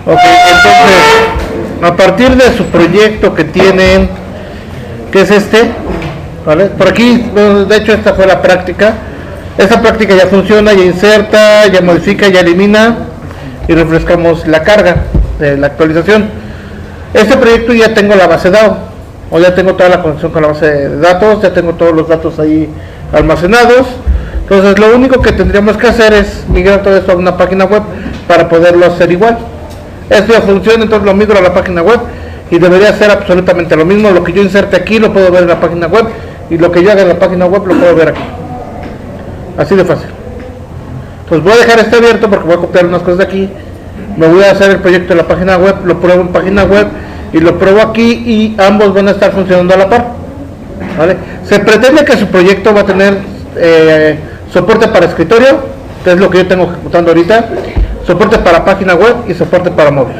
Ok, entonces, a partir de su proyecto que tienen, que es este, ¿vale? Por aquí, bueno, de hecho esta fue la práctica. Esta práctica ya funciona, ya inserta, ya modifica, ya elimina y refrescamos la carga de la actualización. Este proyecto ya tengo la base DAO, o ya tengo toda la conexión con la base de datos, ya tengo todos los datos ahí almacenados. Entonces lo único que tendríamos que hacer es migrar todo esto a una página web para poderlo hacer igual. Esto ya funciona, entonces lo migro a la página web y debería ser absolutamente lo mismo. Lo que yo inserte aquí lo puedo ver en la página web y lo que yo haga en la página web lo puedo ver aquí. Así de fácil. Pues voy a dejar esto abierto porque voy a copiar unas cosas de aquí. Me voy a hacer el proyecto de la página web, lo pruebo en página web y lo pruebo aquí y ambos van a estar funcionando a la par. ¿Vale? Se pretende que su proyecto va a tener soporte para escritorio, que es lo que yo tengo ejecutando ahorita, soporte para página web y soporte para móvil.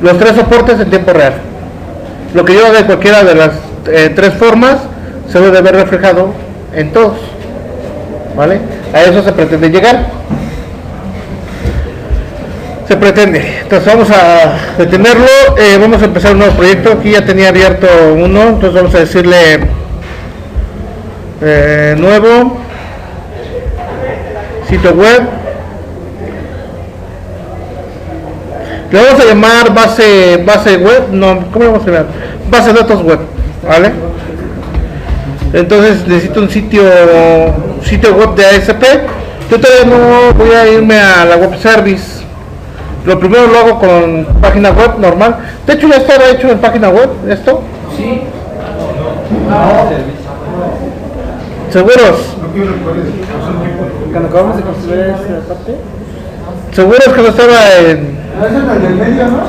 Los tres soportes en tiempo real. Lo que yo haga de cualquiera de las tres formas se debe ver reflejado en todos. ¿Vale? A eso se pretende llegar. Se pretende. Entonces vamos a detenerlo. Vamos a empezar un nuevo proyecto. Aquí ya tenía abierto uno. Entonces vamos a decirle nuevo sitio web. Le vamos a llamar base web. No, ¿cómo le vamos a llamar? Base de datos web. ¿Vale? Entonces necesito un sitio web de ASP. Yo todavía no voy a irme a la web service. Lo primero lo hago con página web normal. De hecho ya estaba hecho en página web esto. Sí. ¿Seguros? Cuando acabamos de construir esta parte. ¿Seguros que no estaba en...? ¿No es en el del medio, no?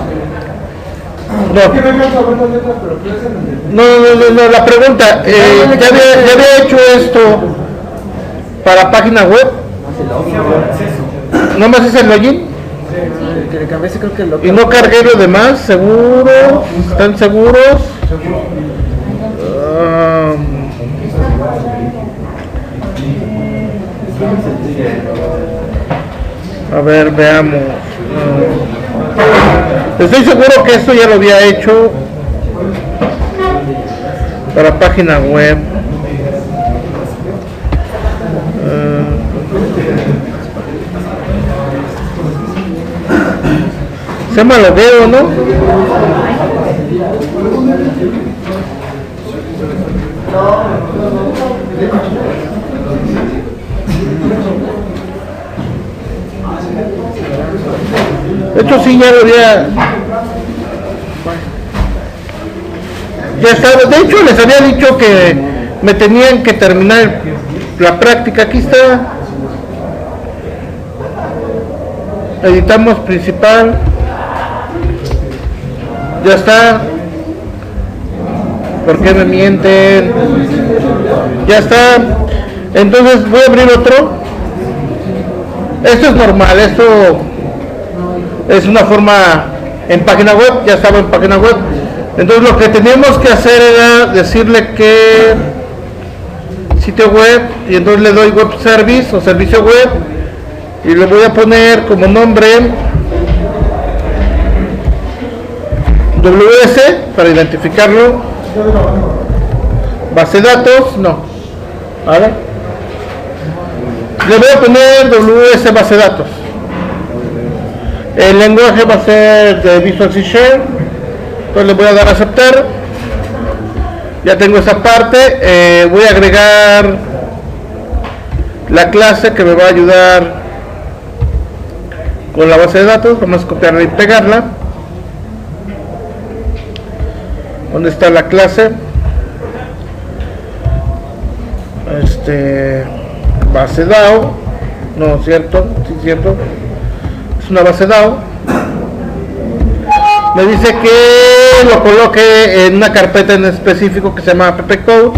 No. Es que no alcanzo a ver las letras, pero ¿qué es en el del medio? No, la pregunta, ya había hecho esto para página web. ¿No más es el login? Que le cambié, creo que lo Y no cargué lo demás, seguros, ¿están seguros? A ver, veamos. Estoy seguro que esto ya lo había hecho para página web. Se llama logueo, ¿no? De hecho sí, ya lo había... Ya estaba, de hecho les había dicho que me tenían que terminar la práctica. Aquí está. Editamos principal. Ya está. ¿Por qué me mienten? Ya está. Entonces voy a abrir otro. Esto es normal, esto es una forma en página web, ya estaba en página web. Entonces lo que teníamos que hacer era decirle que sitio web, y entonces le doy web service o servicio web y le voy a poner como nombre WS para identificarlo. Base de datos, no, ¿vale? Le voy a poner WS base de datos. El lenguaje va a ser de Visual C Sharp. Entonces le voy a dar a aceptar. Ya tengo esa parte. Voy a agregar la clase que me va a ayudar con la base de datos. Vamos a copiarla y pegarla. ¿Dónde está la clase? Base DAO. No, cierto, sí, cierto. Es una base DAO. Me dice que lo coloque en una carpeta en específico que se llama ppcode.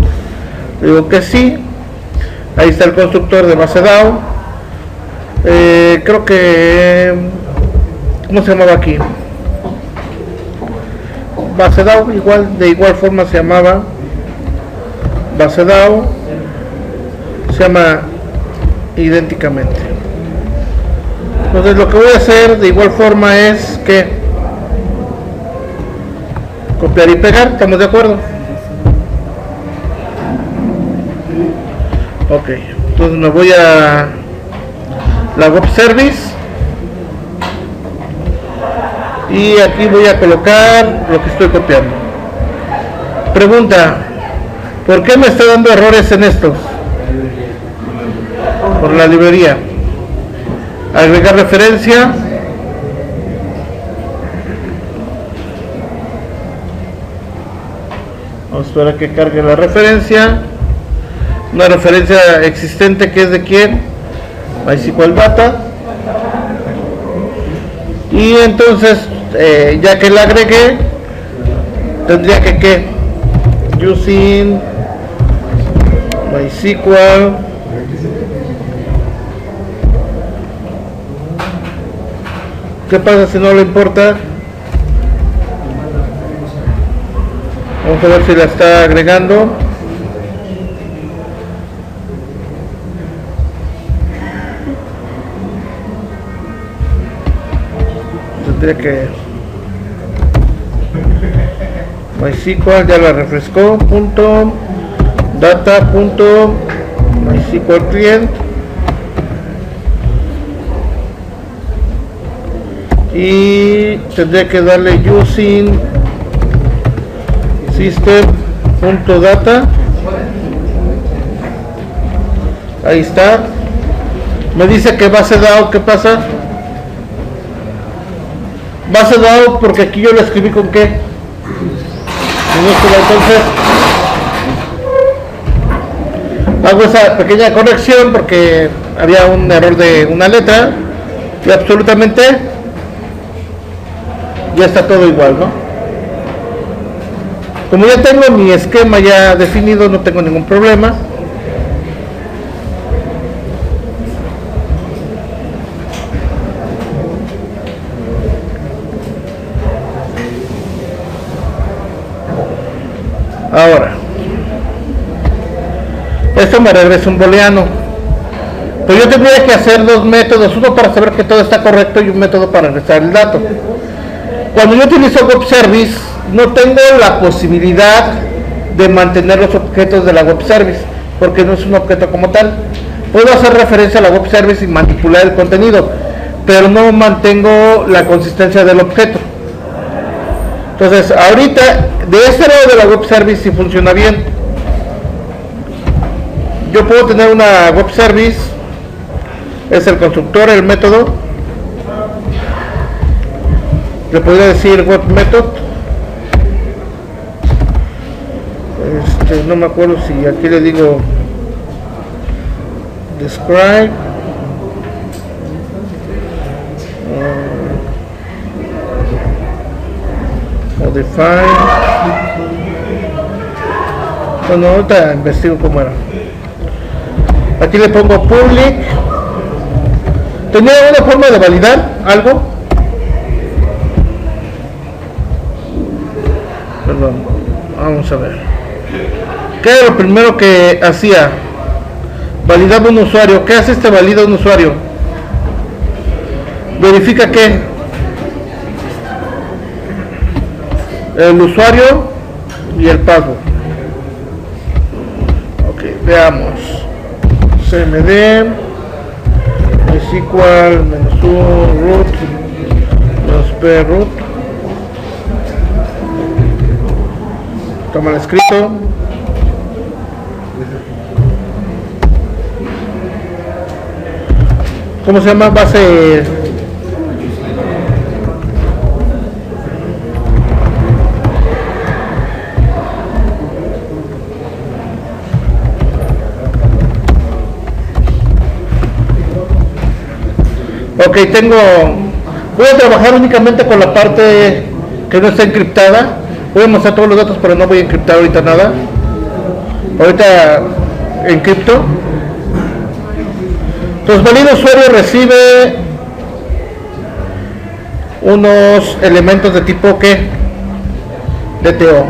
Digo que sí. Ahí está el constructor de base DAO. Creo que... ¿cómo se llamaba aquí? Base DAO, de igual forma se llamaba base DAO. Se llama idénticamente. Entonces lo que voy a hacer de igual forma es que copiar y pegar, ¿estamos de acuerdo? Ok, entonces me voy a la web service y aquí voy a colocar lo que estoy copiando. Pregunta, ¿por qué me está dando errores en estos? Por la librería. Agregar referencia. Vamos a esperar a que cargue la referencia. Una referencia existente que es de quién, MySQL Data. Y entonces ya que la agregué, tendría que using MySQL ¿qué pasa si no le importa? Vamos a ver si la está agregando. Tendría que MySQL ya la refrescó. Punto data punto MySQL client y tendría que darle using system.data. Ahí está. Me dice que base dado, ¿qué pasa? Base dado porque aquí yo lo escribí con qué. Entonces hago esa pequeña corrección porque había un error de una letra y absolutamente ya está todo igual, ¿no? Como ya tengo mi esquema ya definido, no tengo ningún problema. Ahora, esto me regresa un booleano. Pues yo tendría que hacer dos métodos, uno para saber que todo está correcto y un método para regresar el dato. Cuando yo utilizo web service, no tengo la posibilidad de mantener los objetos de la web service, porque no es un objeto como tal. Puedo hacer referencia a la web service y manipular el contenido, pero no mantengo la consistencia del objeto. Entonces, ahorita, de este lado de la web service sí funciona bien. Yo puedo tener una web service, es el constructor, el método. Le podría decir web method. No me acuerdo si aquí le digo describe. Define. Bueno, ahorita investigo cómo era. Aquí le pongo public. ¿Tenía alguna forma de validar algo? Perdón, vamos a ver. ¿Qué era lo primero que hacía? Validaba un usuario. ¿Qué hace este valida un usuario? Verifica que el usuario y el password. Ok, veamos. cmd MySQL -u root -p root. Está mal escrito. ¿Cómo se llama? Base. Ok, voy a trabajar únicamente con la parte que no está encriptada. Voy a mostrar todos los datos, pero no voy a encriptar ahorita nada. Ahorita encripto. Entonces, valido usuario recibe unos elementos de tipo ¿qué? DTO.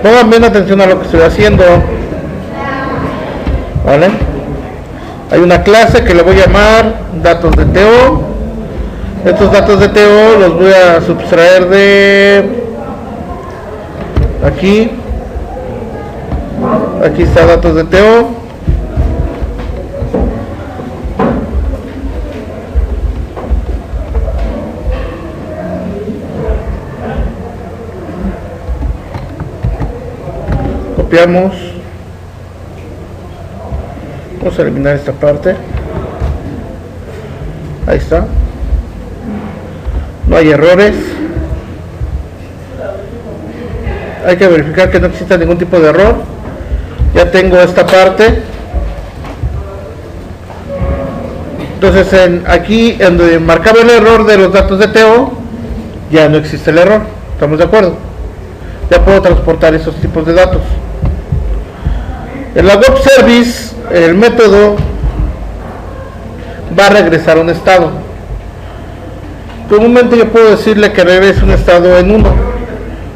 Pongan bien atención a lo que estoy haciendo. ¿Vale? Hay una clase que le voy a llamar datos DTO. Estos datos de TO los voy a subtraer de aquí. Aquí está datos de TO. Copiamos. Vamos a eliminar esta parte. Ahí está. No hay errores. Hay que verificar que no exista ningún tipo de error. Ya tengo esta parte. Entonces aquí en donde marcaba el error de los datos de TO, ya no existe el error. ¿Estamos de acuerdo? Ya puedo transportar esos tipos de datos. En la web service, el método va a regresar a un estado. Comúnmente yo puedo decirle que regrese un estado en 1,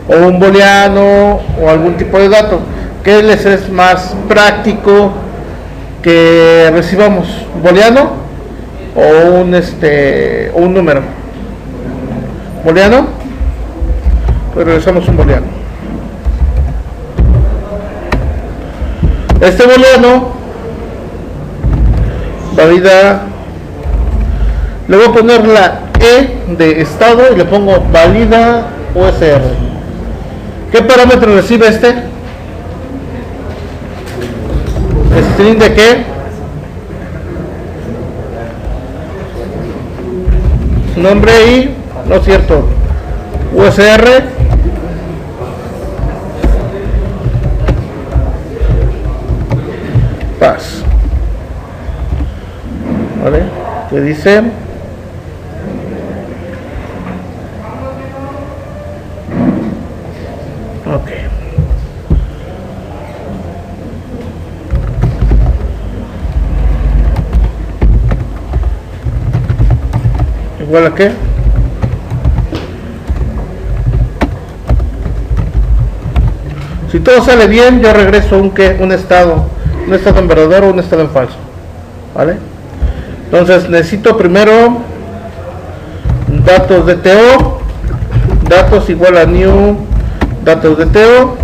o un booleano, o algún tipo de dato. ¿Qué les es más práctico que recibamos? ¿Booleano o un número? ¿Booleano? Pues regresamos un booleano. Este booleano valida, le voy a poner la E de estado y le pongo valida USR. ¿Qué parámetro recibe este? ¿String de qué? Nombre y, no es cierto, USR. Paz. ¿Vale? ¿Qué dice? Ok. ¿Igual a qué? Si todo sale bien, yo regreso un estado en verdadero o un estado en falso. ¿Vale? Entonces necesito primero datos de TO, datos igual a new datos de TO,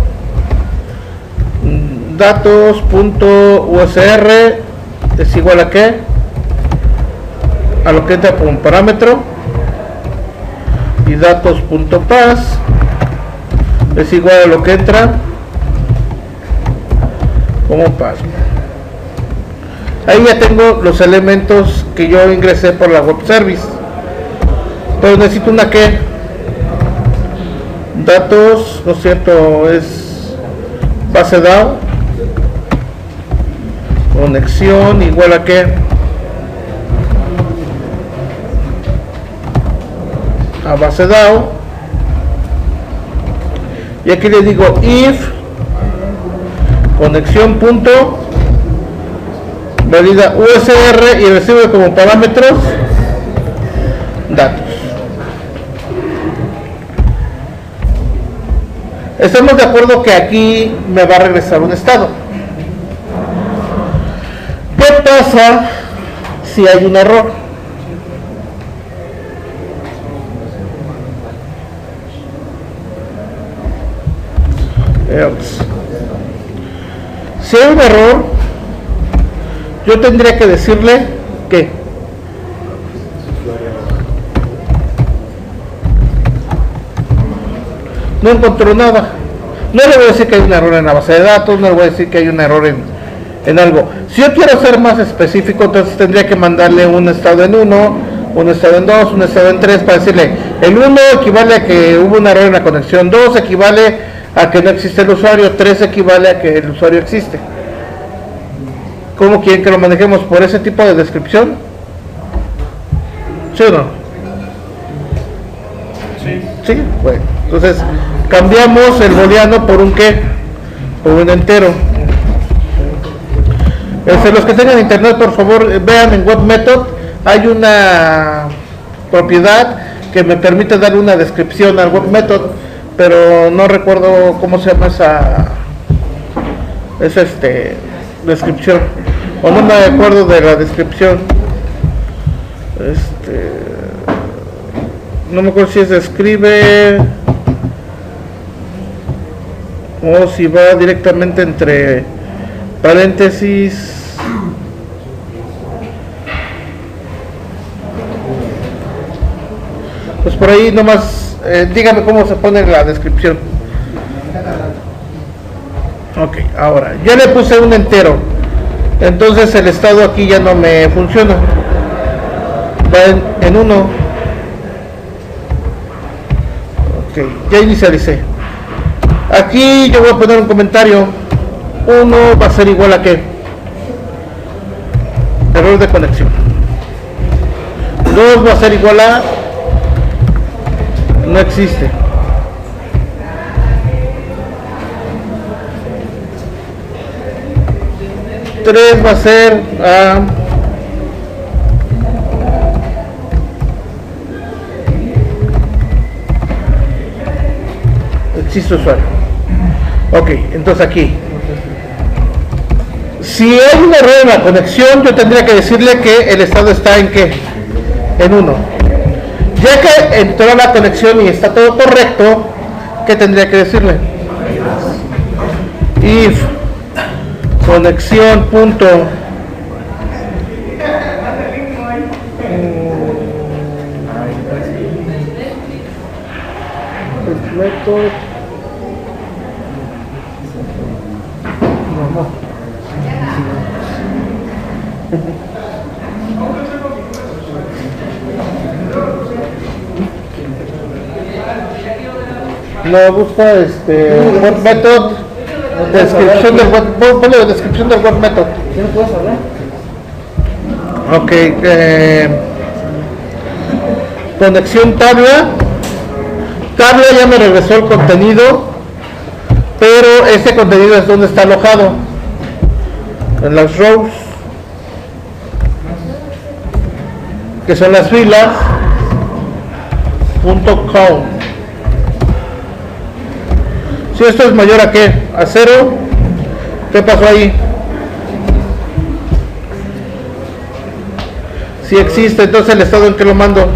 datos.usr es igual a qué, a lo que entra como parámetro, y datos.pass es igual a lo que entra como pass. Ahí ya tengo los elementos que yo ingresé por la web service, pero necesito una que datos, ¿no es cierto? Es base DAO, conexión igual a que a base DAO, y aquí le digo if conexión punto valida USR y recibe como parámetros datos. Estamos de acuerdo que aquí me va a regresar un estado. ¿Qué pasa si hay un error? Si hay un error, yo tendría que decirle que no encontró nada. No le voy a decir que hay un error en la base de datos, no le voy a decir que hay un error en algo. Si yo quiero ser más específico, entonces tendría que mandarle un estado en 1, un estado en 2, un estado en 3 para decirle el 1 equivale a que hubo un error en la conexión, 2 equivale a que no existe el usuario, 3 equivale a que el usuario existe. ¿Cómo quieren que lo manejemos? ¿Por ese tipo de descripción? ¿Sí o no? Sí, bueno, entonces cambiamos el booleano por un qué, por un entero. Los que tengan internet, por favor, vean en web method, hay una propiedad que me permite dar una descripción al web method, pero no recuerdo cómo se llama esa descripción, o no me acuerdo de la descripción. no me acuerdo si se escribe o si va directamente entre paréntesis. Pues por ahí nomás, dígame cómo se pone la descripción. Ok, ahora, ya le puse un entero. Entonces el estado aquí ya no me funciona. Va en 1. Ok, ya inicialicé. Aquí yo voy a poner un comentario. 1 va a ser igual a ¿qué? Error de conexión. 2 va a ser igual a no existe. 3 va a ser existe usuario. Ok, entonces aquí, si hay un error en la conexión, yo tendría que decirle que el estado está en ¿qué? En 1. Ya que entró la conexión y está todo correcto, ¿qué tendría que decirle? If conexión punto método no busca web method, descripción del web, ponle la descripción del web method. ¿Qué no puedes hablar? Ok, conexión tabla ya me regresó el contenido, pero este contenido es donde está alojado, en las rows, que son las filas .count. Si esto es mayor a ¿qué? A 0, ¿qué pasó ahí? Si existe, entonces el estado en que lo mando.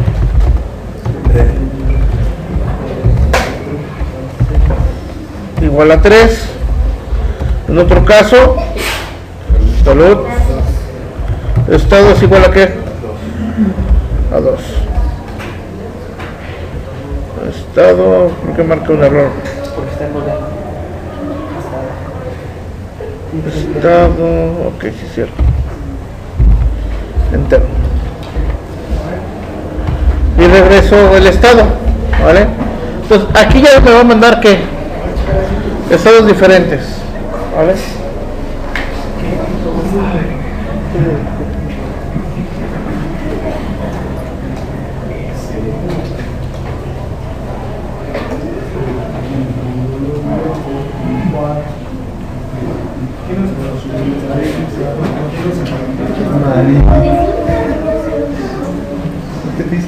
Igual a 3. En otro caso, salud. Estado es igual a ¿qué? A 2. Estado, ¿por qué marca un error? Porque está en lugar. Estado, ok, sí es cierto. Entero. Y regreso el estado, ¿vale? Entonces aquí ya me va a mandar ¿qué? Estados diferentes, ¿vale?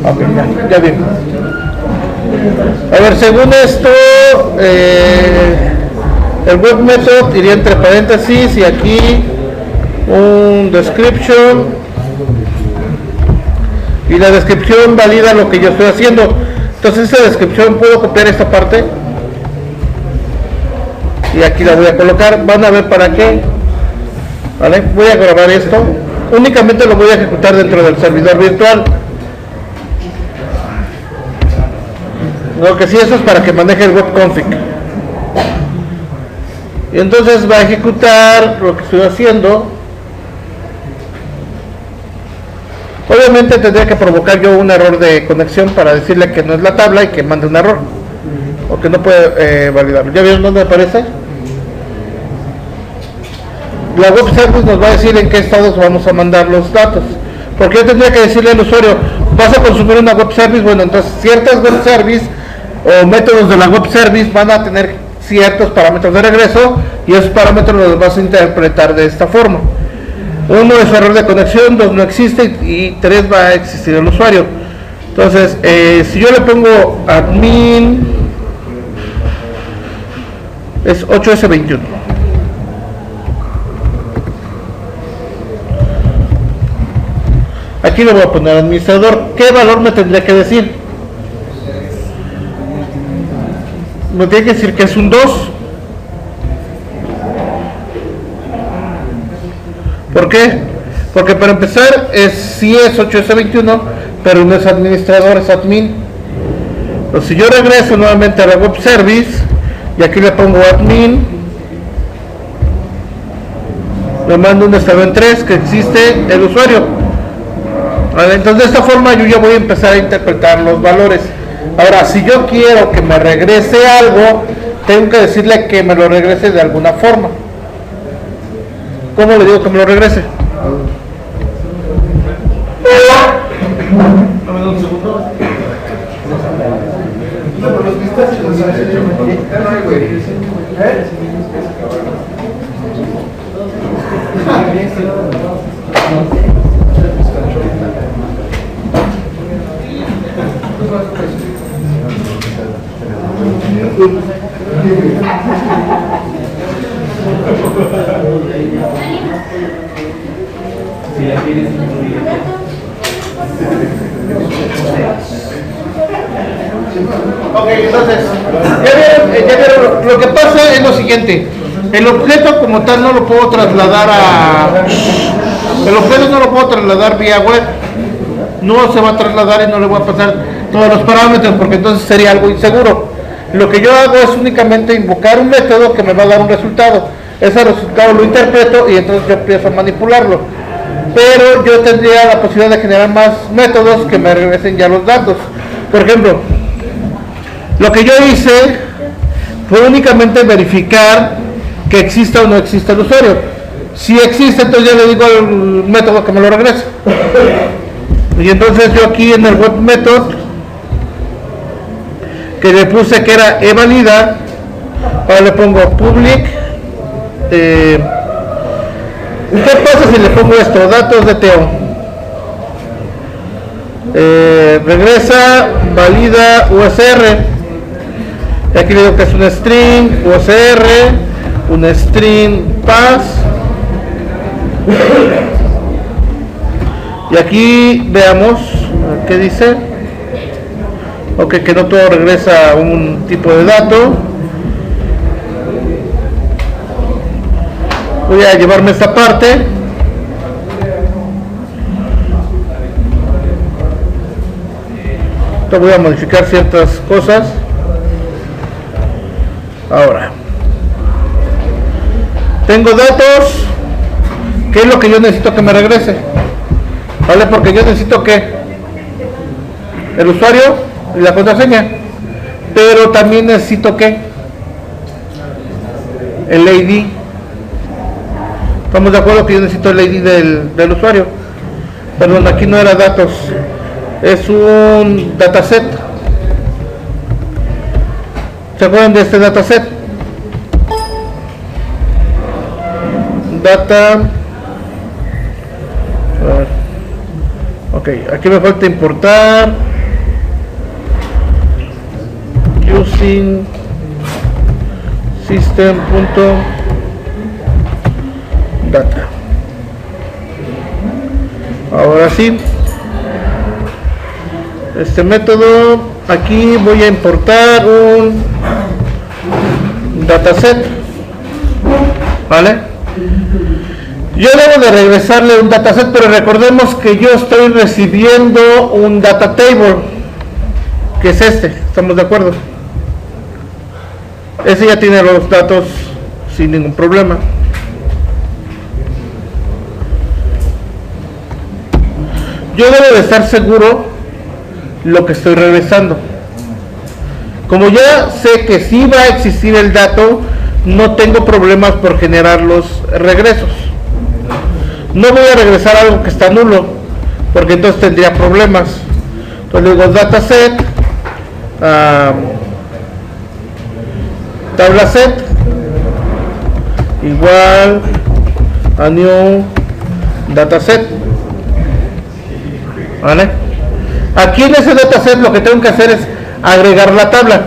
Okay, ya bien. A ver, según esto, el web method iría entre paréntesis y aquí un description, y la descripción valida lo que yo estoy haciendo. Entonces esa descripción puedo copiar esta parte y aquí la voy a colocar. Van a ver para qué, ¿vale? Voy a grabar esto, únicamente lo voy a ejecutar dentro del servidor virtual. Lo que sí, eso es para que maneje el web config. Y entonces va a ejecutar lo que estoy haciendo. Obviamente tendría que provocar yo un error de conexión para decirle que no es la tabla y que mande un error, o que no puede validarlo. ¿Ya vieron dónde aparece? La web service nos va a decir en qué estados vamos a mandar los datos, porque yo tendría que decirle al usuario, vas a consumir una web service. Bueno, entonces ciertas web service o métodos de la web service van a tener ciertos parámetros de regreso, y esos parámetros los vas a interpretar de esta forma. 1 es error de conexión, 2 no existe, y 3 va a existir el usuario. Entonces, si yo le pongo admin, es 8S21. Aquí le voy a poner administrador. ¿Qué valor me tendría que decir? me tiene que decir que es un 2. ¿Por qué? Porque para empezar sí es 8S21, pero no es administrador, es admin. Entonces si yo regreso nuevamente a la web service y aquí le pongo admin, le mando un estado en 3 que existe el usuario. ¿Vale? Entonces de esta forma yo ya voy a empezar a interpretar los valores. Ahora, si yo quiero que me regrese algo, tengo que decirle que me lo regrese de alguna forma. ¿Cómo le digo que me lo regrese? Dame un segundo. Ok, entonces, ya vieron, lo que pasa es lo siguiente. El objeto como tal no lo puedo trasladar el objeto no lo puedo trasladar vía web. No se va a trasladar y no le voy a pasar todos los parámetros porque entonces sería algo inseguro. Lo que yo hago es únicamente invocar un método que me va a dar un resultado. Ese resultado lo interpreto y entonces yo empiezo a manipularlo. Pero yo tendría la posibilidad de generar más métodos que me regresen ya los datos. Por ejemplo, lo que yo hice fue únicamente verificar que exista o no existe el usuario. Si existe, entonces yo le digo al método que me lo regrese. Y entonces yo aquí en el web method que le puse que era evalida, ahora le pongo public. ¿Qué pasa si le pongo esto? Datos de TO. Regresa, valida USR. Y aquí le digo que es un string USR, un string pass. Y aquí veamos qué dice. Ok, que no todo regresa a un tipo de dato. Voy a llevarme esta parte. Voy a modificar ciertas cosas. Ahora tengo datos. ¿Qué es lo que yo necesito que me regrese? ¿Vale? Porque yo necesito que el usuario y la contraseña, pero también necesito que el ID. ¿Estamos de acuerdo que yo necesito el ID del usuario? Perdón, aquí no era datos, es un dataset. ¿Se acuerdan de este dataset? Data. A ver. Ok, aquí me falta importar. Using system.data. Ahora sí, este método, aquí voy a importar un dataset, ¿vale? Yo debo de regresarle un dataset, pero recordemos que yo estoy recibiendo un data table, que es este, ¿estamos de acuerdo? Ese ya tiene los datos sin ningún problema. Yo debo de estar seguro lo que estoy regresando. Como ya sé que sí va a existir el dato, no tengo problemas por generar los regresos. No voy a regresar algo que está nulo, porque entonces tendría problemas. Entonces digo dataset, tabla set igual a new dataset, ¿vale? Aquí en ese dataset lo que tengo que hacer es agregar la tabla.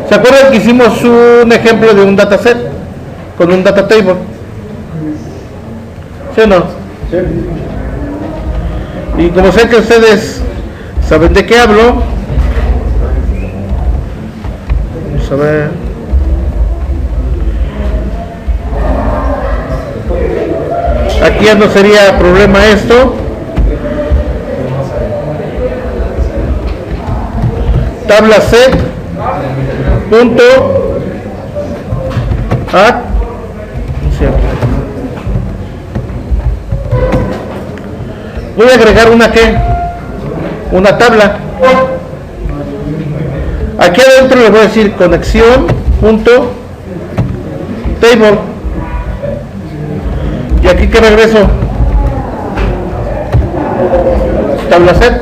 ¿Se acuerdan que hicimos un ejemplo de un dataset con un data table? ¿Sí o no? Sí. Y como sé que ustedes saben de qué hablo, a ver. Aquí ya no sería problema esto. Tabla set punto add. Voy a agregar una tabla. Aquí adentro le voy a decir conexión punto table. Y aquí que regreso tabla set.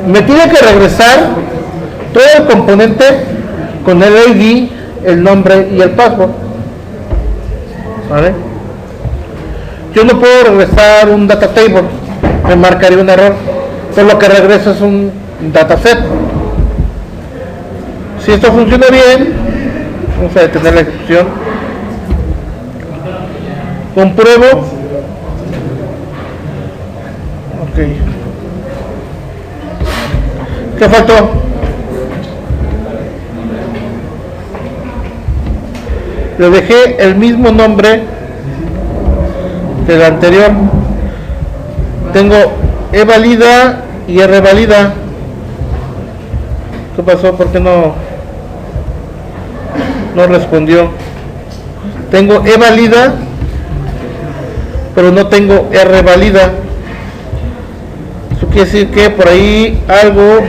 Me tiene que regresar todo el componente con el ID, el nombre y el password. ¿Vale? Yo no puedo regresar un data table, me marcaría un error. Por lo que regreso es un dataset. Si esto funciona bien, vamos a detener la ejecución. Compruebo. Ok. ¿Qué faltó? Le dejé el mismo nombre que el anterior. Tengo E válida y R válida. ¿Qué pasó? ¿Por qué no respondió? Tengo E válida, pero no tengo R válida. Eso quiere decir que por ahí algo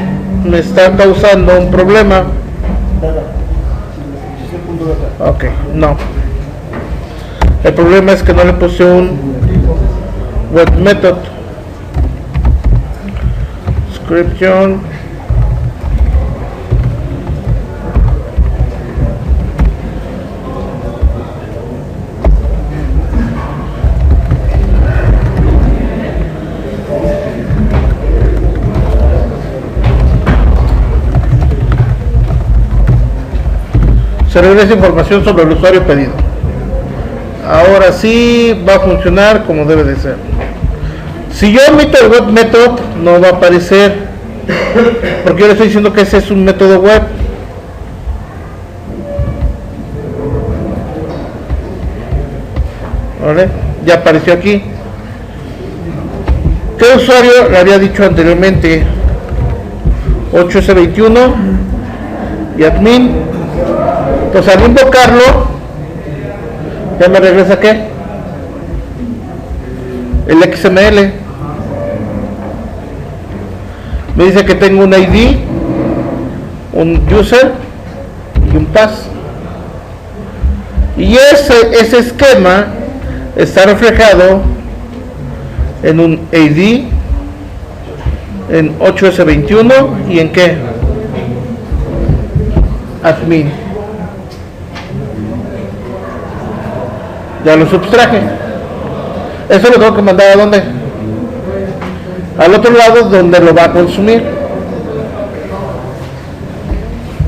me está causando un problema. Ok, no. El problema es que no le puse un web method. Description. Se regresa información sobre el usuario pedido. Ahora sí va a funcionar como debe de ser. Si yo omito el web method, no va a aparecer, porque yo le estoy diciendo que ese es un método web. ¿Vale? Ya apareció aquí. ¿Qué usuario le había dicho anteriormente? 8S21 y admin. Entonces al invocarlo, ya me regresa ¿qué? El XML. Me dice que tengo un ID, un user y un pass. Y ese esquema está reflejado en un ID, en 8S21 y en ¿qué? Admin. Ya lo subtraje. Eso lo tengo que mandar ¿a dónde? Al otro lado donde lo va a consumir.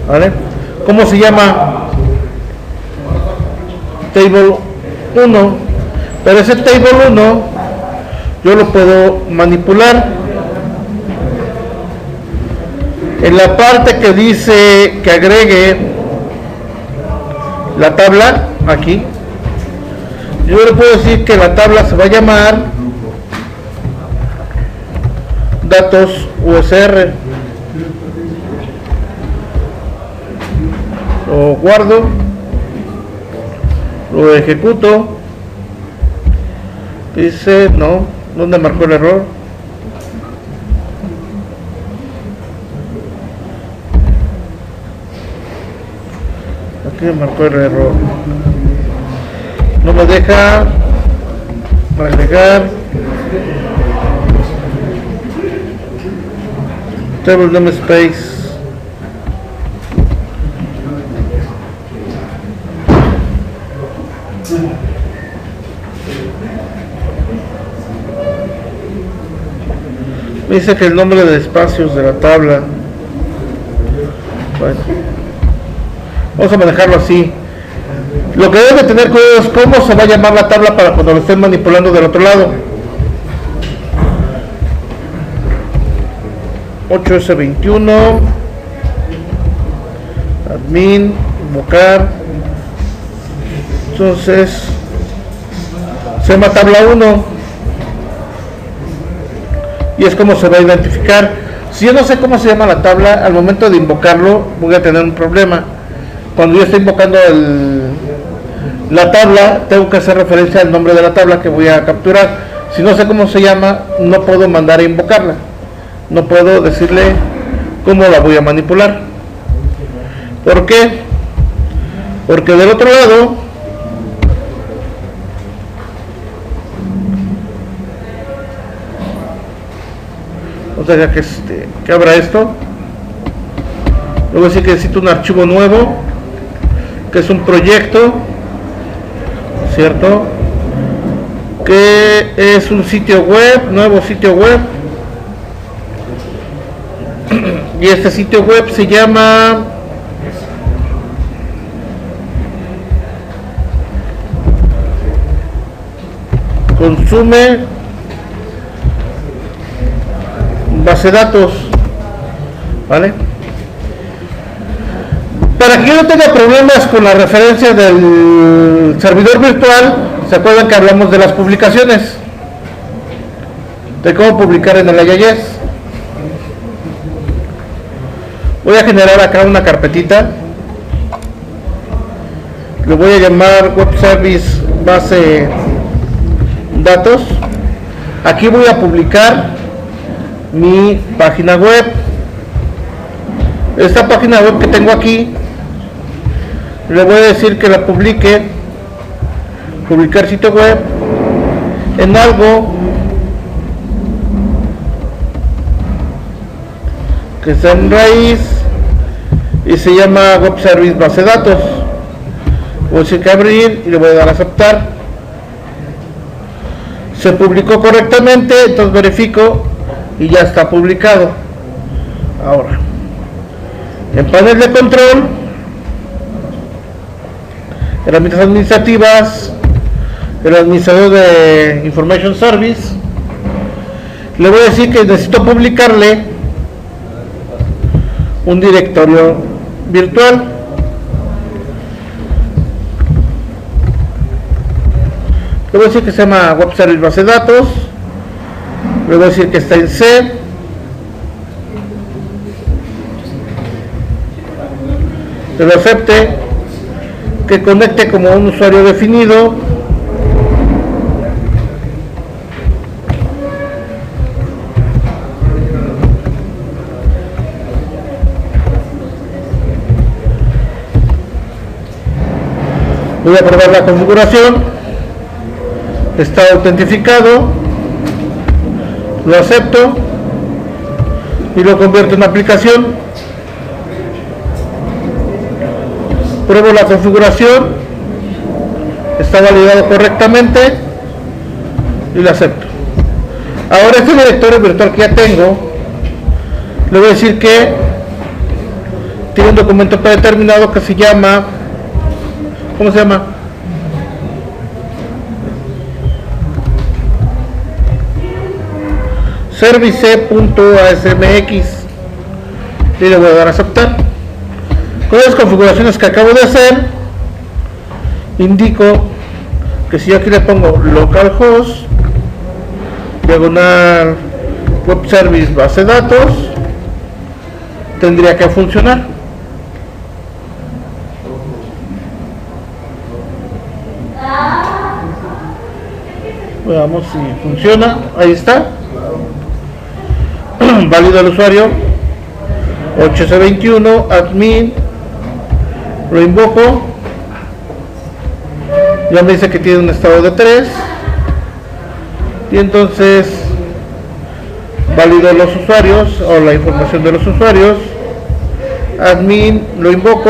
¿Vale? ¿Cómo se llama? Table 1. Pero ese table 1 yo lo puedo manipular. En la parte que dice que agregue la tabla, aquí yo le puedo decir que la tabla se va a llamar datos USR. Lo guardo, lo ejecuto. Dice no, ¿dónde marcó el error? Aquí marcó el error. No me deja agregar table namespace. Me dice que el nombre de espacios de la tabla. Bueno, vamos a manejarlo así. Lo que debe tener cuidado es cómo se va a llamar la tabla para cuando lo estén manipulando del otro lado. 8S21 admin invocar. Entonces se llama tabla 1 y es como se va a identificar. Si yo no sé cómo se llama la tabla, al momento de invocarlo voy a tener un problema. Cuando yo estoy invocando la tabla, tengo que hacer referencia al nombre de la tabla que voy a capturar. Si no sé cómo se llama, no puedo mandar a invocarla, no puedo decirle cómo la voy a manipular. ¿Por qué? Porque del otro lado o sea que abra esto, luego sí que necesito un archivo nuevo que es un proyecto, ¿cierto? Que es un sitio web, nuevo sitio web, y este sitio web se llama consume base de datos, ¿vale? Para que yo no tenga problemas con la referencia del servidor virtual, ¿se acuerdan que hablamos de las publicaciones? De cómo publicar en el IIS. Voy a generar acá una carpetita. Le voy a llamar Web Service Base Datos. Aquí voy a publicar mi página web. Esta página web que tengo aquí, le voy a decir que la publique, publicar sitio web en algo que está en raíz y se llama Web Service Base Datos. Voy a decir que abrir y le voy a dar a aceptar. Se publicó correctamente, entonces verifico y ya está publicado. Ahora, en panel de control, herramientas administrativas, el administrador de Information Service, le voy a decir que necesito publicarle un directorio virtual. Le voy a decir que se llama Web Service Base de Datos. Le voy a decir que está en C. Que lo acepte, que conecte como un usuario definido, voy a probar la configuración, está autentificado, lo acepto y lo convierto en aplicación. Pruebo la configuración, está validado correctamente y lo acepto. Ahora este directorio virtual que ya tengo, le voy a decir que tiene un documento predeterminado que se llama, ¿cómo se llama? service.asmx y le voy a dar a aceptar. Con las configuraciones que acabo de hacer, indico que si yo aquí le pongo localhost diagonal web service base de datos, tendría que funcionar. Veamos si funciona. Ahí está. Válido el usuario 8C21 admin. Lo invoco, ya me dice que tiene un estado de 3 y entonces valido los usuarios o la información de los usuarios, admin, lo invoco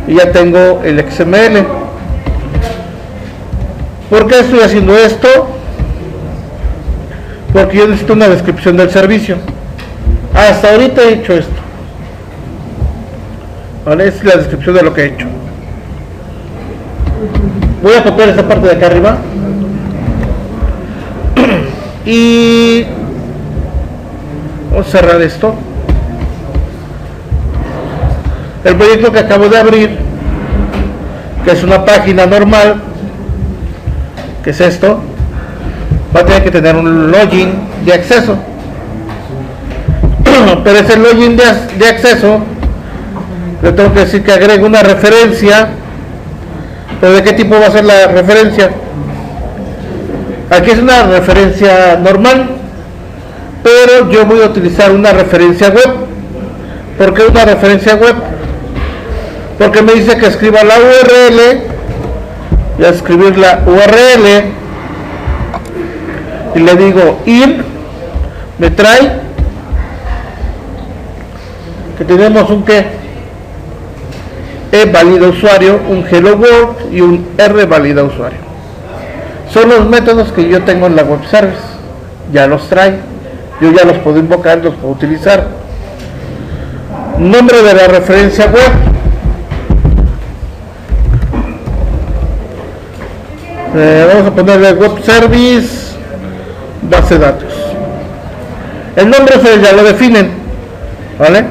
y ya tengo el XML. ¿Por qué estoy haciendo esto? Porque yo necesito una descripción del servicio. Hasta ahorita he hecho esto, ¿vale? Es la descripción de lo que he hecho. Voy a copiar esta parte de acá arriba y vamos a cerrar esto. El proyecto que acabo de abrir, que es una página normal, que es esto, va a tener que tener un login de acceso. Pero ese login de acceso, le tengo que decir que agregue una referencia. ¿Pero de qué tipo va a ser la referencia? Aquí es una referencia normal, pero yo voy a utilizar una referencia web. ¿Por qué una referencia web? Porque me dice que escriba la URL. Voy a escribir la URL y le digo ir, me trae que tenemos un que E valida usuario, un hello world y un R valida usuario. Son los métodos que yo tengo en la web service, ya los trae, yo ya los puedo invocar, los puedo utilizar. Nombre de la referencia web, vamos a ponerle web service base de datos. El nombre ustedes ya lo definen, ¿vale?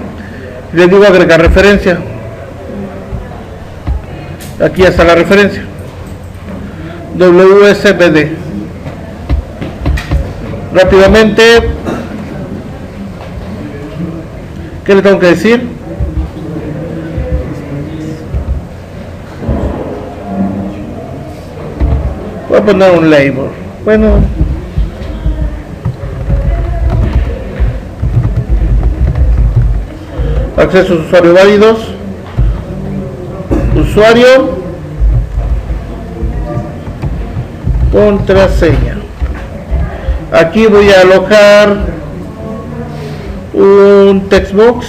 Les digo agregar referencia. Aquí está la referencia WSBD. Rápidamente, ¿qué le tengo que decir? Voy a poner un label. Bueno, accesos usuario válidos, usuario, contraseña. Aquí voy a alojar un textbox.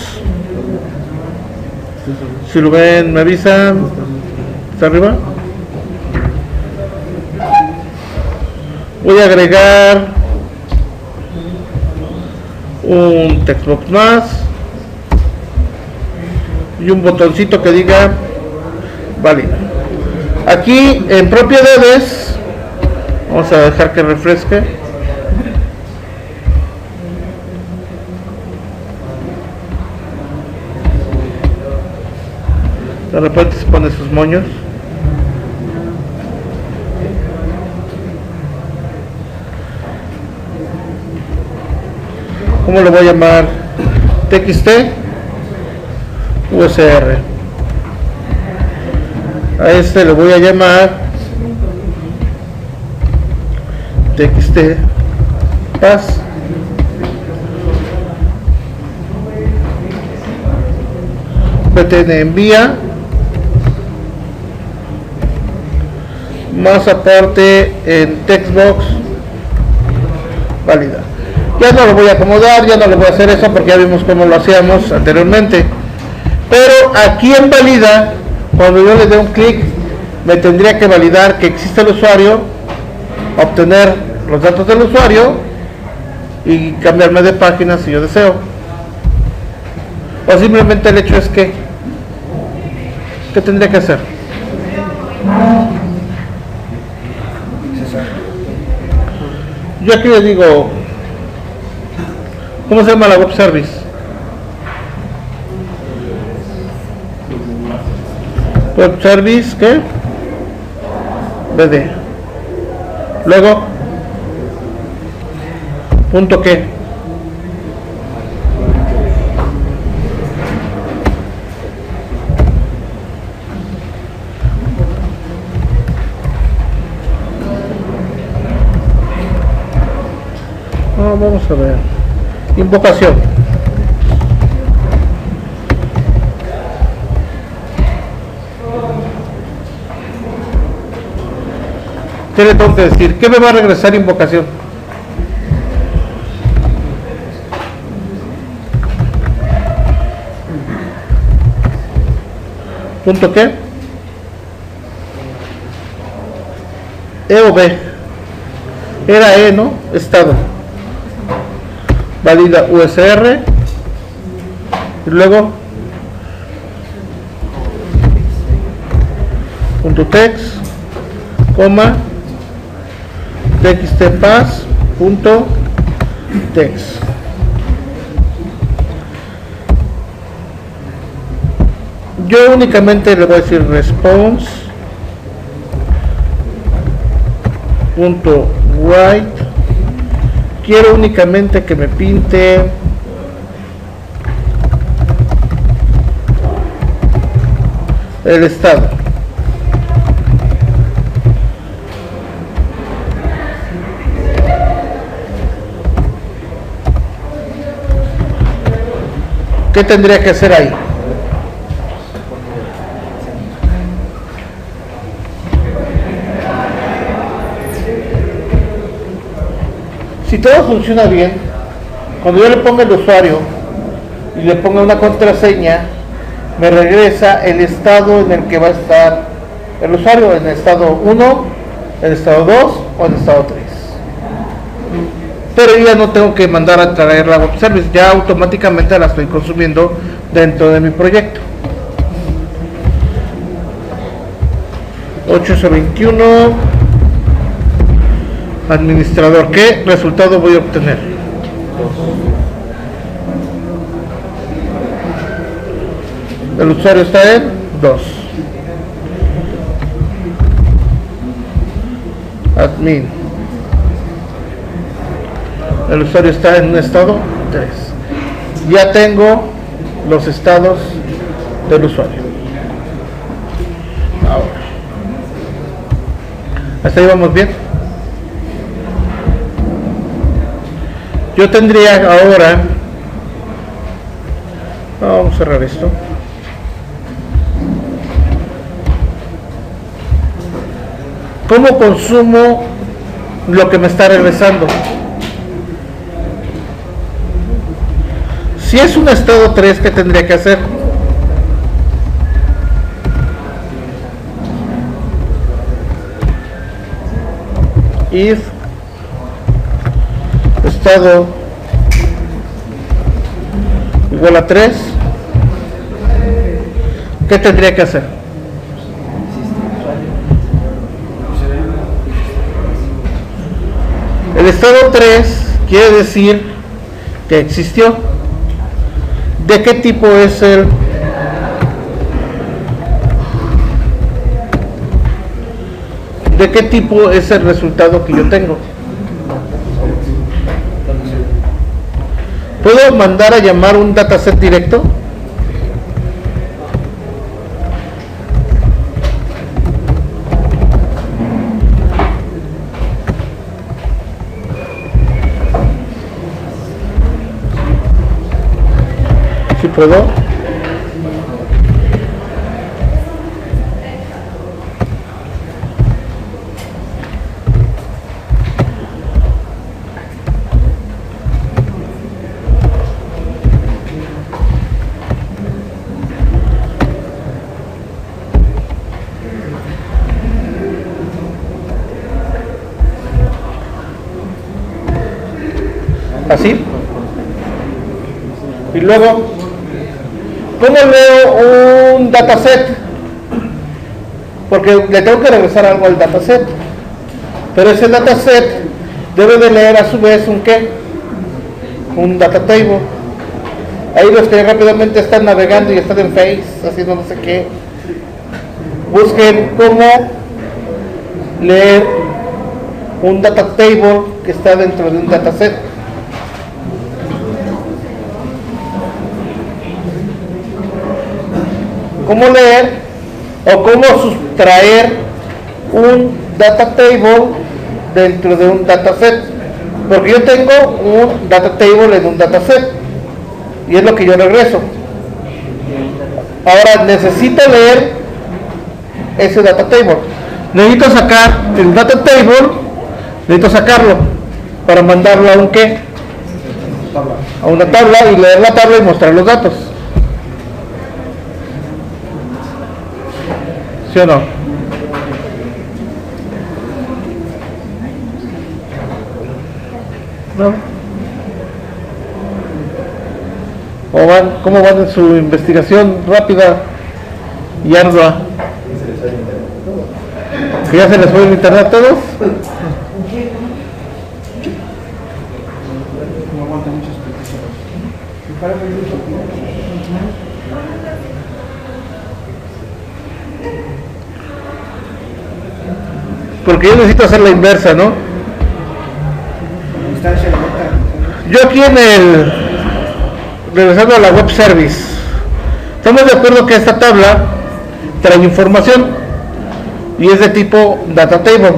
Si lo ven me avisan. ¿Está arriba? Voy a agregar un textbox más y un botoncito que diga válido. Aquí en propiedades vamos a dejar que refresque. De repente se pone sus moños. ¿Cómo le voy a llamar? TXT USR. A este le voy a llamar TXT Pass. PTN envía. Más aparte en textbox válida. Ya no lo voy a acomodar, ya no le voy a hacer eso porque ya vimos cómo lo hacíamos anteriormente. Pero aquí en valida, cuando yo le dé un clic, me tendría que validar que existe el usuario, obtener los datos del usuario y cambiarme de página si yo deseo. O simplemente el hecho es que, ¿qué tendría que hacer? Yo aquí le digo, ¿cómo se llama la web service? Web service, ¿qué? BD. Luego, punto qué. Vamos a ver. Invocación. ¿Qué le tengo que decir? ¿Qué me va a regresar invocación? ¿Punto qué? E o B. Era E, ¿no? Estado. Valida USR. Y luego punto text, coma, txtpass punto text. yo únicamente le voy a decir response punto white. Quiero únicamente que me pinte el estado. ¿Qué tendría que hacer ahí? Si todo funciona bien, cuando yo le ponga el usuario y le ponga una contraseña, me regresa el estado en el que va a estar el usuario, en el estado 1, en el estado 2 o en el estado 3. Pero ya no tengo que mandar a traer la web service, ya automáticamente la estoy consumiendo dentro de mi proyecto. 821 administrador, ¿qué resultado voy a obtener? El usuario está en 2. Admin, el usuario está en un estado 3. Ya tengo los estados del usuario. Ahora, hasta ahí vamos bien. Yo tendría ahora, vamos a cerrar esto. ¿Cómo consumo lo que me está regresando? Si es un estado 3, ¿qué tendría que hacer? If estado igual a 3, ¿qué tendría que hacer? El estado 3 quiere decir que existió. ¿De qué tipo es el? ¿De qué tipo es el resultado que yo tengo? ¿Puedo mandar a llamar un dataset directo? ¿Sí puedo? Así. Y luego, ¿cómo leo un dataset? Porque le tengo que regresar algo al dataset. Pero ese dataset debe de leer a su vez un ¿qué? Un data table. Ahí los que rápidamente están navegando y están en Face, haciendo no sé qué, busquen cómo leer un data table que está dentro de un dataset. Cómo leer o cómo sustraer un data table dentro de un dataset, porque yo tengo un data table en un dataset y es lo que yo regreso. Ahora necesito leer ese data table, necesito sacar el data table, necesito sacarlo para mandarlo a un ¿qué? A una tabla y leer la tabla y mostrar los datos. ¿Sí o no? ¿No? ¿Cómo van en su investigación rápida y ardua? ¿Que ya se les fue el internet a todos? porque yo necesito hacer la inversa, ¿no? Yo aquí regresando a la web service, estamos de acuerdo que esta tabla trae información y es de tipo data table,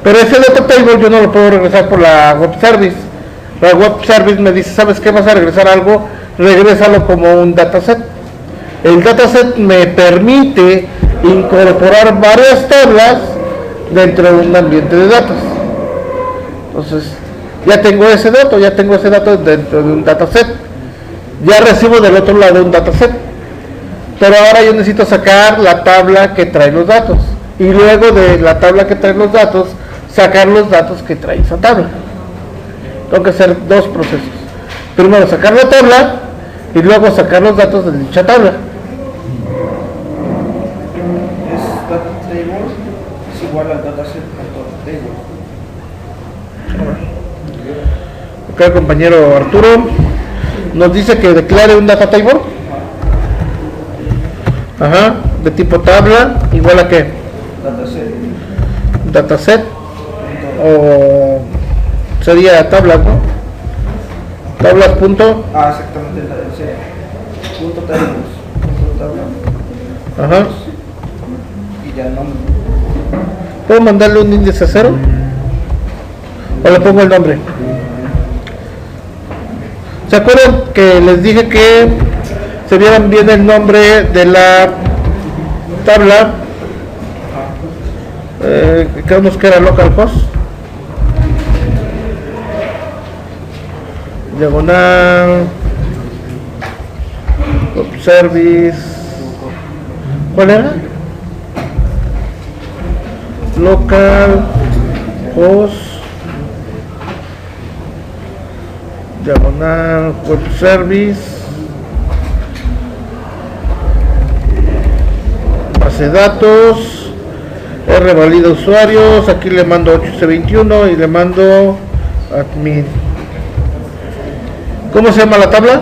pero ese data table yo no lo puedo regresar por la web service. La web service me dice, ¿sabes qué? Vas a regresar algo, regrésalo como un dataset. El dataset me permite incorporar varias tablas dentro de un ambiente de datos. Entonces ya tengo ese dato dentro de un dataset, ya recibo del otro lado un dataset, pero ahora yo necesito sacar la tabla que trae los datos y luego de la tabla que trae los datos sacar los datos que trae esa tabla. Tengo que hacer dos procesos: primero sacar la tabla y luego sacar los datos de dicha tabla. Es data table es igual al dataset table. Acá el compañero Arturo nos dice que declare un data table, de tipo tabla, igual a qué, dataset, o sería tablas, ¿no? Tablas punto. Exactamente, punto tables, punto tabla. Y ya el nombre. ¿Puedo mandarle un índice 0? ¿O le pongo el nombre? ¿Se acuerdan que les dije que se vieran bien el nombre de la tabla? Quedamos que era localhost, diagonal, web service, ¿cuál era? Localhost, diagonal, web service, base de datos, R valida usuarios, aquí le mando 8C21 y le mando admin. ¿Cómo se llama la tabla?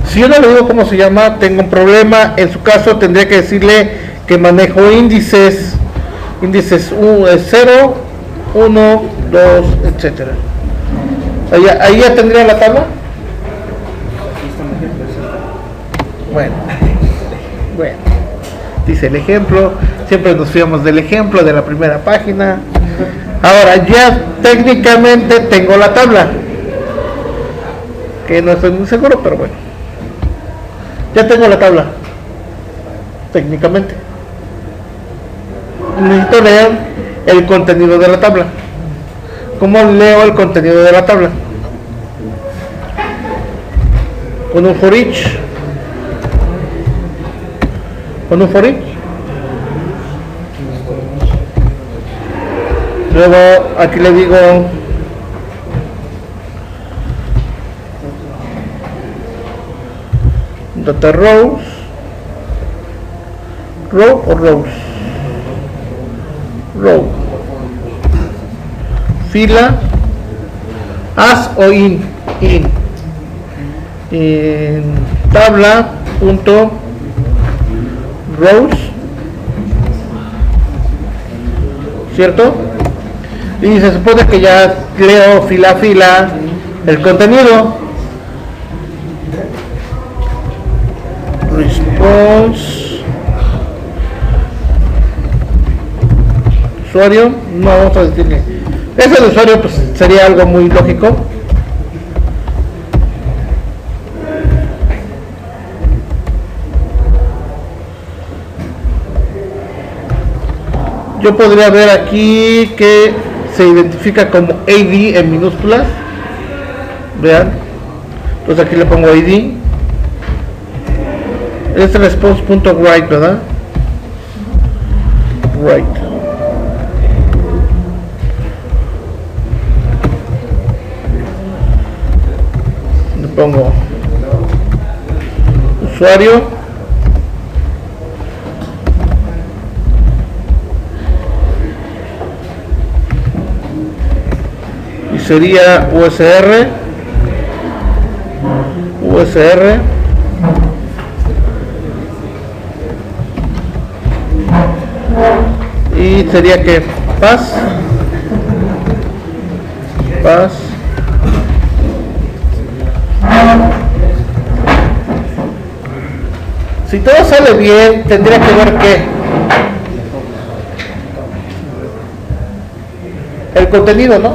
Si yo no le digo cómo se llama, tengo un problema. En su caso tendría que decirle que manejo índices 0, 1, 2, etcétera. Ahí ya tendría la tabla. Bueno, dice el ejemplo, siempre nos fiamos del ejemplo de la primera página. Ahora ya técnicamente tengo la tabla, que no estoy muy seguro, pero bueno, ya tengo la tabla técnicamente. Necesito leer el contenido de la tabla. ¿Cómo leo el contenido de la tabla? Con un for each. Luego aquí le digo data rows, row o rows, row, fila, as o in tabla punto rows, ¿cierto? Y se supone que ya leo fila a fila el contenido. Response usuario, no vamos a decirle ese de usuario, pues sería algo muy lógico. Yo podría ver aquí que se identifica como AD en minúsculas. Vean. Entonces aquí le pongo AD. Es response.write, ¿verdad? Write. Le pongo usuario. sería USR USR y sería que paz si todo sale bien tendría que ver que el contenido, ¿no?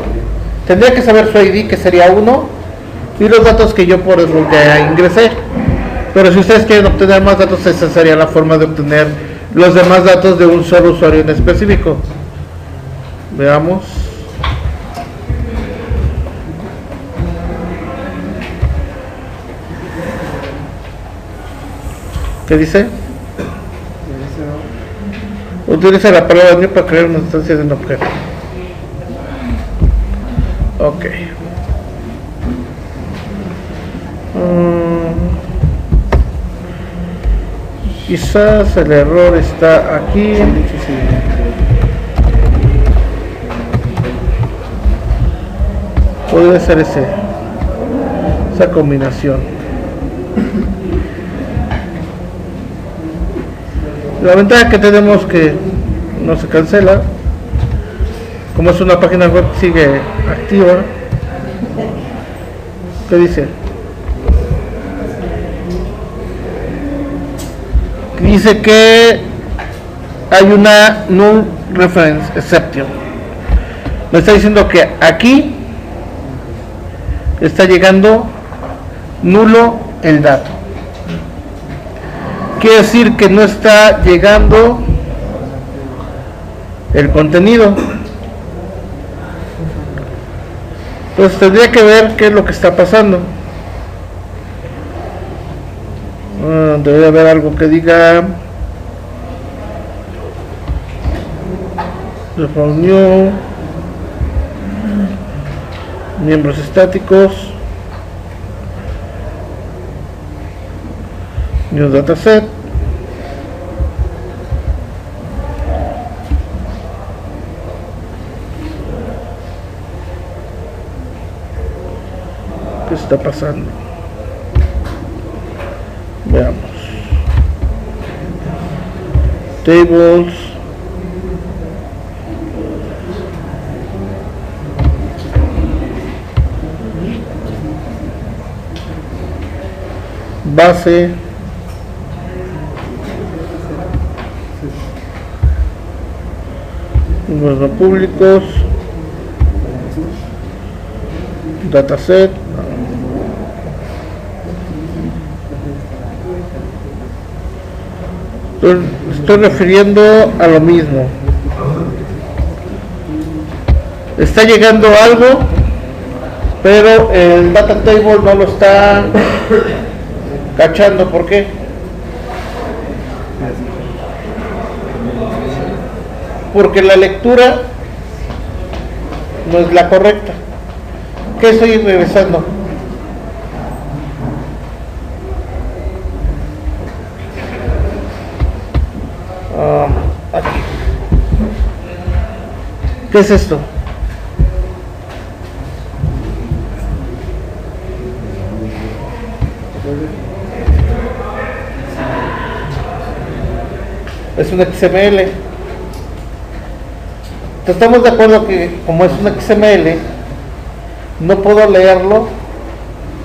Tendría que saber su ID, que sería 1, y los datos que yo por eso ya ingresé. Pero si ustedes quieren obtener más datos, esa sería la forma de obtener los demás datos de un solo usuario en específico. Veamos. ¿Qué dice? Utiliza la palabra new para crear una instancia de un objeto. Ok. Quizás el error está aquí. Podría ser esa combinación. La ventaja que tenemos que no se cancela. Como es una página web, sigue activa. ¿Qué dice? Dice que hay una null reference exception. Me está diciendo que aquí está llegando nulo el dato. Quiere decir que no está llegando el contenido. Entonces tendría que ver qué es lo que está pasando. Debería haber algo que diga reunión, miembros estáticos, new dataset, ¿qué está pasando? Veamos. Tables. Base. Números no públicos. Dataset. Estoy refiriendo a lo mismo. Está llegando algo, pero el data table no lo está cachando. ¿Por qué? Porque la lectura no es la correcta. ¿Qué estoy regresando? Aquí. ¿Qué es esto? Es un XML. Estamos de acuerdo que como es un XML, no puedo leerlo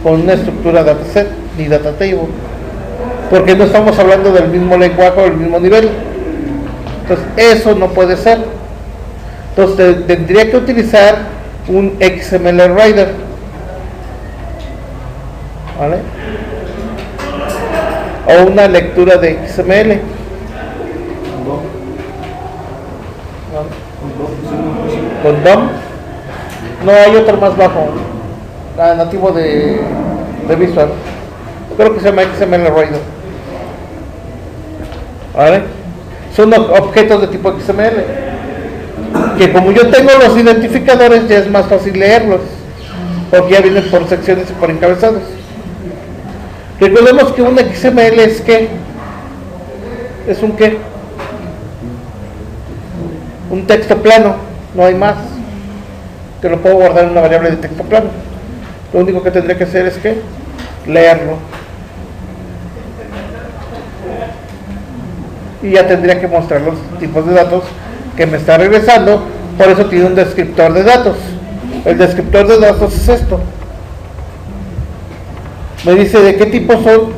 con una estructura dataset ni data table, porque no estamos hablando del mismo lenguaje o del mismo nivel. Entonces eso no puede ser. Entonces tendría que utilizar un XML Writer, ¿vale? O una lectura de XML. Con DOM. No, hay otro más bajo, nativo de Visual. Creo que se llama XML Writer, ¿vale? Son objetos de tipo XML que, como yo tengo los identificadores, ya es más fácil leerlos porque ya vienen por secciones y por encabezados. Recordemos que un XML es ¿qué? Es un ¿qué? Un texto plano, no hay más, que lo puedo guardar en una variable de texto plano. Lo único que tendré que hacer es ¿qué? leerlo. Y ya tendría que mostrar los tipos de datos que me está regresando. Por eso tiene un descriptor de datos. El descriptor de datos es esto. Me dice de qué tipo son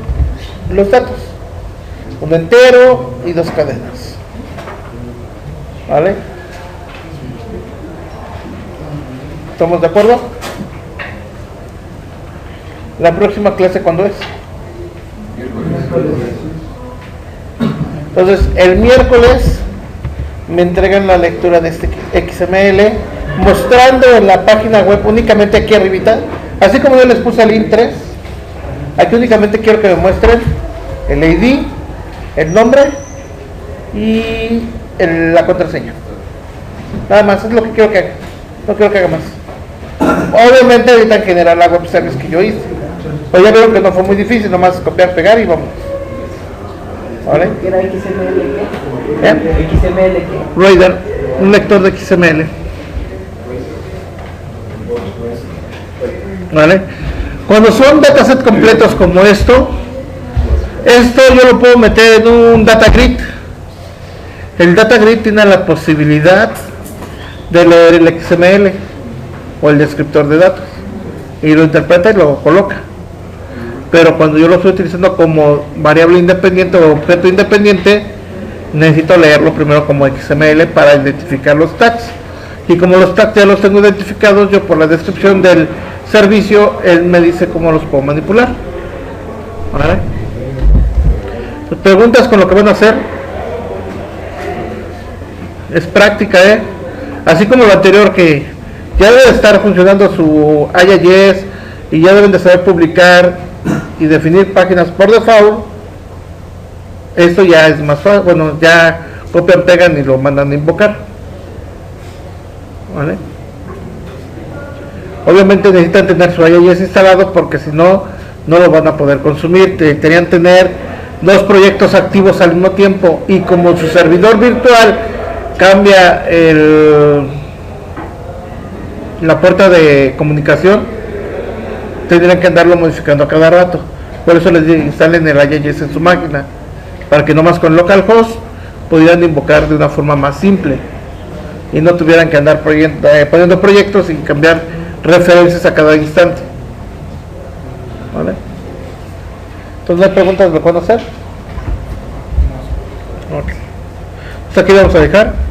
los datos. Un entero y 2 cadenas. ¿Vale? ¿Estamos de acuerdo? ¿La próxima clase cuándo es? Entonces, el miércoles me entregan la lectura de este XML, mostrando en la página web únicamente aquí arribita, así como yo les puse el link 3, aquí únicamente quiero que me muestren el ID, el nombre y la contraseña. Nada más, es lo que quiero que haga. No quiero que haga más. Obviamente ahorita en general la web service que yo hice, pero ya vieron que no fue muy difícil, nomás copiar, pegar y vamos. ¿Vale? ¿Era XML qué? ¿Eh? ¿XML qué? Reader, un lector de XML. ¿Vale? Cuando son datasets completos como esto yo lo puedo meter en un data grid. El data grid tiene la posibilidad de leer el XML o el descriptor de datos y lo interpreta y lo coloca. Pero cuando yo lo estoy utilizando como variable independiente o objeto independiente, necesito leerlo primero como XML para identificar los tags. Y como los tags ya los tengo identificados, yo por la descripción del servicio, él me dice cómo los puedo manipular. ¿Vale? Preguntas con lo que van a hacer. Es práctica, así como lo anterior, que ya debe estar funcionando su IIS y ya deben de saber publicar y definir páginas por default. Esto ya es más fácil, bueno, ya copian, pegan y lo mandan a invocar. ¿Vale? Obviamente necesitan tener su IIS instalado, porque si no, no lo van a poder consumir. Tenían que tener 2 proyectos activos al mismo tiempo, y como su servidor virtual cambia la puerta de comunicación, tendrían que andarlo modificando a cada rato. Por eso les instalen el IIS en su máquina, para que nomás con localhost pudieran invocar de una forma más simple y no tuvieran que andar poniendo proyectos y cambiar referencias a cada instante. ¿Vale? Entonces, ¿hay preguntas de lo que van a hacer? Ok. Pues aquí vamos a dejar.